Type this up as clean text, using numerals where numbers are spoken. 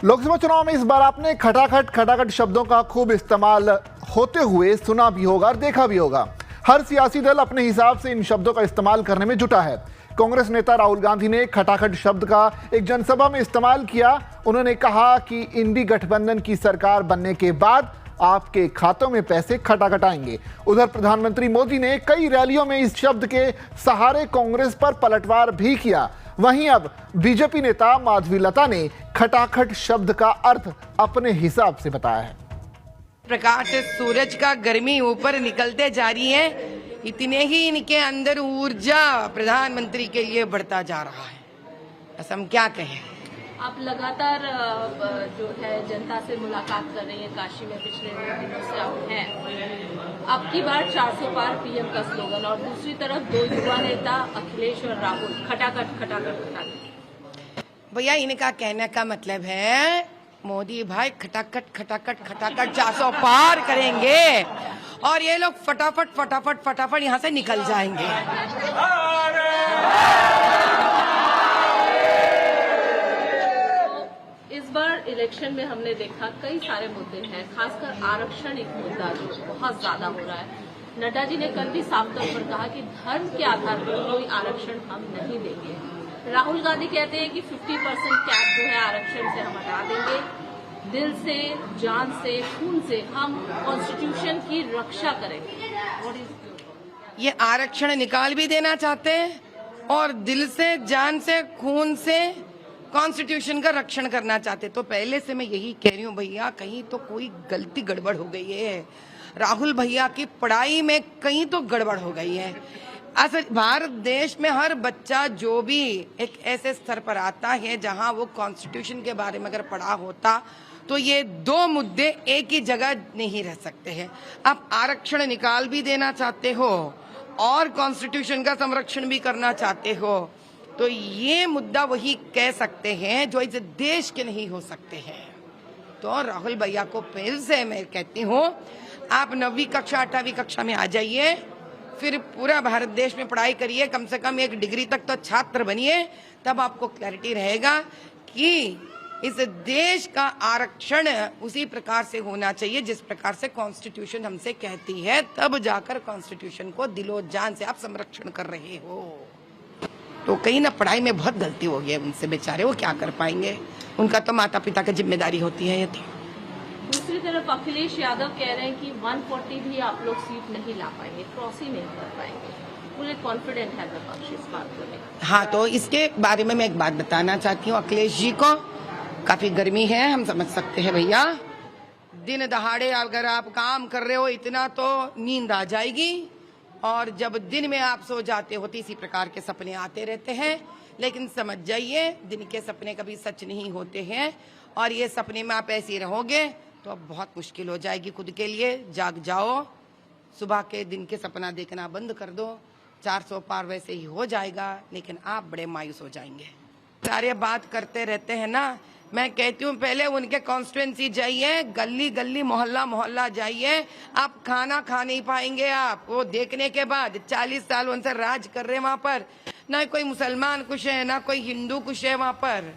लोकसभा चुनाव में इस बार आपने खटाखट खटाखट शब्दों का खूब इस्तेमाल होते हुए सुना भी होगा और देखा भी होगा। हर सियासी दल अपने हिसाब से इन शब्दों का इस्तेमाल करने में जुटा है। कांग्रेस नेता राहुल गांधी ने खटाखट शब्द का एक जनसभा में इस्तेमाल किया। उन्होंने कहा कि इंडी गठबंधन की सरकार बनने के बाद आपके खातों में पैसे खटाखट आएंगे। उधर प्रधानमंत्री मोदी ने कई रैलियों में इस शब्द के सहारे कांग्रेस पर पलटवार भी किया। वहीं अब बीजेपी नेता माधवीलता ने खटाखट शब्द का अर्थ अपने हिसाब से बताया है। प्रकाश सूरज का गर्मी ऊपर निकलते जा रही है, इतने ही इनके अंदर ऊर्जा प्रधानमंत्री के लिए बढ़ता जा रहा है। बस हम क्या कहें। आप लगातार जो है जनता से मुलाकात कर रही हैं, काशी में पिछले दिनों से आप हैं। अब की बार 400 पार पीएम का स्लोगन और दूसरी तरफ दो युवा नेता अखिलेश और राहुल खटाखट खटाखट खटाखट। भैया इनका कहने का मतलब है मोदी भाई खटाखट खटाखट खटाखट 400 पार करेंगे और ये लोग फटाफट फटाफट फटाफट यहाँ से निकल जाएंगे। इस बार इलेक्शन में हमने देखा कई सारे मुद्दे हैं, खासकर आरक्षण एक मुद्दा जो बहुत ज्यादा हो रहा है। नड्डा जी ने कल भी साफ तौर पर कहा कि धर्म के आधार पर कोई आरक्षण हम नहीं देंगे। राहुल गांधी कहते हैं कि 50% कैप जो है आरक्षण से हम हटा देंगे। दिल से, जान से, खून से हम कॉन्स्टिट्यूशन की रक्षा करेंगे। ये आरक्षण निकाल भी देना चाहते हैं और दिल से, जान से, खून से कॉन्स्टिट्यूशन का रक्षण करना चाहते। तो पहले से मैं यही कह रही हूँ भैया, कहीं तो कोई गलती गड़बड़ हो गई है। राहुल भैया की पढ़ाई में कहीं तो गड़बड़ हो गई है। असल भारत देश में हर बच्चा जो भी एक ऐसे स्तर पर आता है जहां वो कॉन्स्टिट्यूशन के बारे में अगर पढ़ा होता तो ये दो मुद्दे एक ही जगह नहीं रह सकते हैं। आप आरक्षण निकाल भी देना चाहते हो और कॉन्स्टिट्यूशन का संरक्षण भी करना चाहते हो, तो ये मुद्दा वही कह सकते हैं जो इस देश के नहीं हो सकते हैं। तो राहुल भैया को फिर से मैं कहती हूँ, आप 9वीं कक्षा 8वीं कक्षा में आ जाइए, फिर पूरा भारत देश में पढ़ाई करिए, कम से कम एक डिग्री तक तो छात्र बनिए, तब आपको क्लैरिटी रहेगा कि इस देश का आरक्षण उसी प्रकार से होना चाहिए जिस प्रकार से कॉन्स्टिट्यूशन हमसे कहती है। तब जाकर कॉन्स्टिट्यूशन को दिलो जान से आप संरक्षण कर रहे हो। तो कहीं ना पढ़ाई में बहुत गलती हो गई है उनसे, बेचारे वो क्या कर पाएंगे। उनका तो माता पिता की जिम्मेदारी होती है ये। तो दूसरी तरफ अखिलेश यादव कह रहे हैं कि 140 भी आप लोग सीट नहीं ला पाएंगे, क्रॉस ही नहीं कर पाएंगे। पूरे कॉन्फिडेंट है विपक्ष इस बात को लेकर। हाँ, तो इसके बारे में मैं एक बात बताना चाहती हूँ। अखिलेश जी को काफी गर्मी है, हम समझ सकते हैं भैया। दिन दहाड़े अगर आप काम कर रहे हो इतना तो नींद आ जाएगी, और जब दिन में आप सो जाते हो तो इसी प्रकार के सपने आते रहते हैं। लेकिन समझ जाइए, दिन के सपने कभी सच नहीं होते हैं, और ये सपने में आप ऐसे रहोगे तो अब बहुत मुश्किल हो जाएगी खुद के लिए। जाग जाओ, सुबह के दिन के सपना देखना बंद कर दो। 400 पार वैसे ही हो जाएगा, लेकिन आप बड़े मायूस हो जाएंगे। सारे बात करते रहते हैं ना, मैं कहती हूँ पहले उनके कॉन्स्टिट्यूएंसी जाइए, गली गली मोहल्ला मोहल्ला जाइए। आप खाना खा नहीं पाएंगे। आप वो देखने के बाद 40 साल उनसे राज कर रहे हैं वहां पर, ना कोई मुसलमान खुश है ना कोई हिंदू खुश है वहां पर।